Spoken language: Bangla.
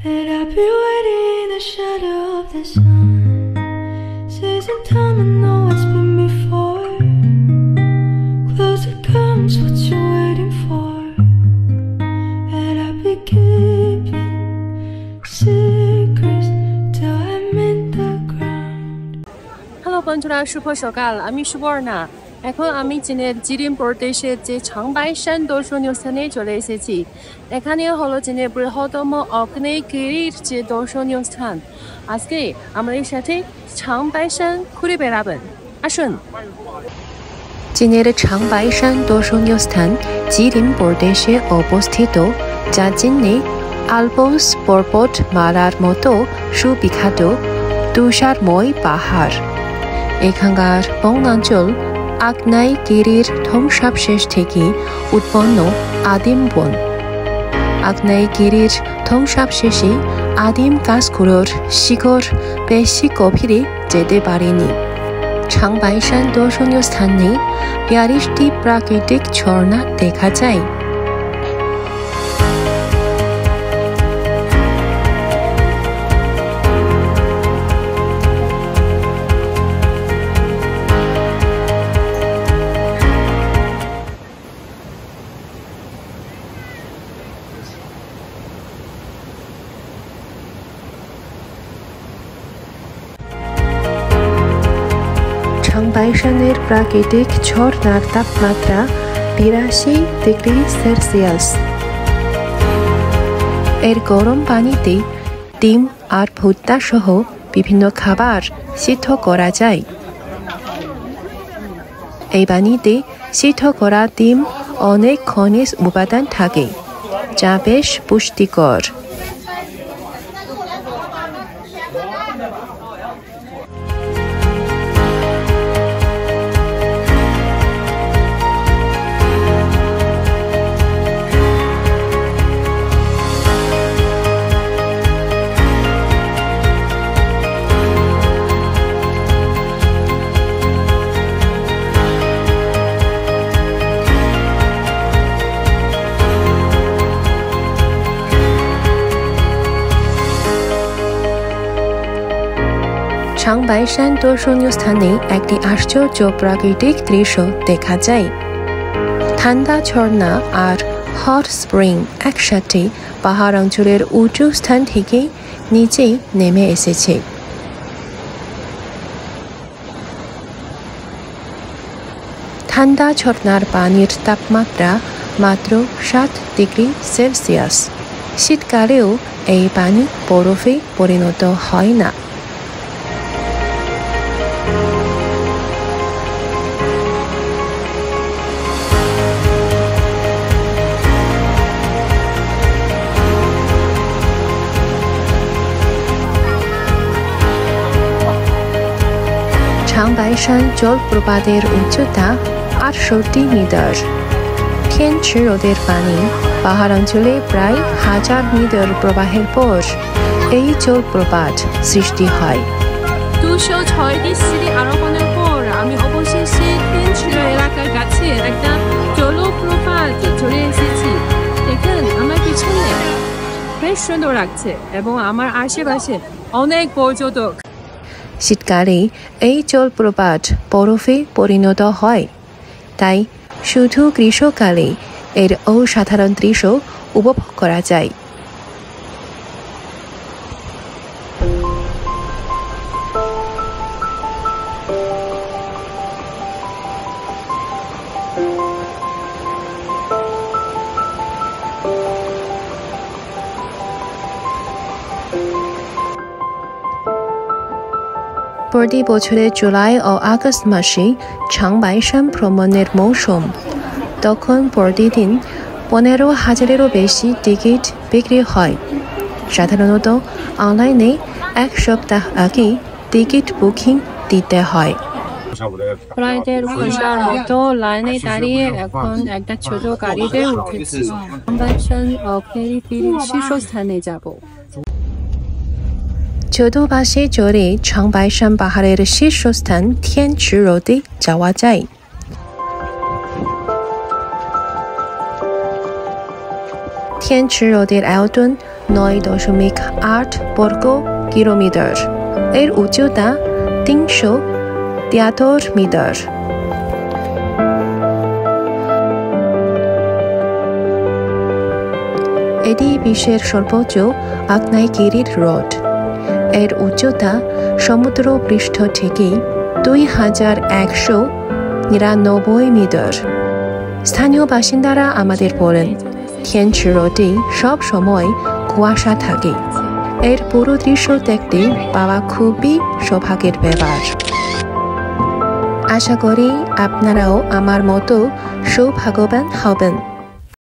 And I'll be waiting in the shadow of the sun. Season time, I know it's been before. Closer comes what you're waiting for. And I'll be keeping secrets till I'm in the ground. Hello বন্ধুরা, শুভ সকাল। আমি সুবর্ণা। এখন আমি চীনের জিরিন প্রদেশের যে ছাংবাইশান দর্শনীয় স্থানে চলে এসেছি। এখানে হলো চীনের বৃহত্তম আগ্নেয়গিরির যে দর্শনীয় স্থান। আজকে আমাদের সাথে ছাংবাইশান ঘুরে বেড়াবেন, আসুন। চীনের ছাংবাইশান দর্শনীয় স্থান জিরিন প্রদেশে অবস্থিত, যা চীনে আলপস পর্বতমালার মতো সুবিখ্যাত তুষারময় পাহাড়। এখানকার বনাঞ্চল আগ্নেয়গিরির ধ্বংসাবশেষ থেকে উৎপন্ন আদিম বন। আগ্নেয়গিরির ধ্বংসাবশেষে আদিম গাছগুলোর শিকড় বেশি গভীরে যেতে পারেনি। ছাংবাইশান দর্শনীয় স্থানে 42টি প্রাকৃতিক ঝর্ণা দেখা যায়। ছাংবাইশানের প্রাকৃতিক ঝর্ণার তাপমাত্রা 82 ডিগ্রি সেলসিয়াস। এর গরম পানিতে ডিম আর ভুট্টা সহ বিভিন্ন খাবার সিদ্ধ করা যায়। এই পানিতে সিদ্ধ করা ডিম অনেক খনিজ উপাদান থাকে, যা বেশ পুষ্টিকর। ছাংবাইশান দর্শনীয় স্থানে একটি আশ্চর্য প্রাকৃতিক দৃশ্য দেখা যায়। ঠান্ডা ঝর্ণা আর হট স্প্রিং একসাথে পাহাড় অঞ্চলের উঁচু স্থান থেকে নিচেই নেমে এসেছে। ঠান্ডা ঝর্ণার পানির তাপমাত্রা মাত্র 7 ডিগ্রি সেলসিয়াস। শীতকালেও এই পানি বরফে পরিণত হয় না। ছাংবাইশান জলপ্রপাতের উচ্চতা 68 মিটার। টিয়ানচি হ্রদের পানি পাহাড় অঞ্চলে প্রায় 1000 মিটার প্রবাহের পর এই জলপ্রপাত সৃষ্টি হয়। 206টি সিঁড়ি আরোহণের পর আমি অবশেষে টিয়ানচি এলাকার কাছে একটা জলপ্রপাত চলে এসেছি। দেখুন, আমার পিছনে বেশ সুন্দর লাগছে এবং আমার আশেপাশে অনেক পর্যটক। শীতকালে এই জলপ্রপাত বরফে পরিণত হয়, তাই শুধু গ্রীষ্মকালে এর অসাধারণ দৃশ্য উপভোগ করা যায়। প্রতি বছরের জুলাই ও আগস্ট মাসে ছাংবাইশান ভ্রমণের মৌসুম। তখন প্রতিদিন 15,000-এরও বেশি টিকিট বিক্রি হয়। সাধারণত অনলাইনে 1 সপ্তাহ আগে টিকিট বুকিং দিতে হয়। প্রায় 1.5 ঘন্টার মতো লাইনে দাঁড়িয়ে এখন একটা ছোট গাড়িতে উঠেছি। ছাংবাইশান অগ্নেয়গিরির শীর্ষস্থানে যাব। ছোট বাসে চড়ে ছাংবাইশান পাহাড়ের শীর্ষস্থান টিয়ানচি হ্রদে যাওয়া যায়। টিয়ানচি হ্রদের আয়তন 9.8 বর্গ কিলোমিটার। এর উচ্চতা 373 মিটার। এটি বিশ্বের সর্বোচ্চ আগ্নেয়গিরির হ্রদ। এর উচ্চতা সমুদ্র পৃষ্ঠ থেকে 2199 মিটার। স্থানীয় বাসিন্দারা আমাদের বলেন, তিয়ানচি হ্রদে সব সময় কুয়াশা থাকে। এর পুরো দৃশ্য দেখতে পাওয়া খুবই সৌভাগ্যের ব্যাপার। আশা করি আপনারাও আমার মতো সৌভাগ্যবান হবেন।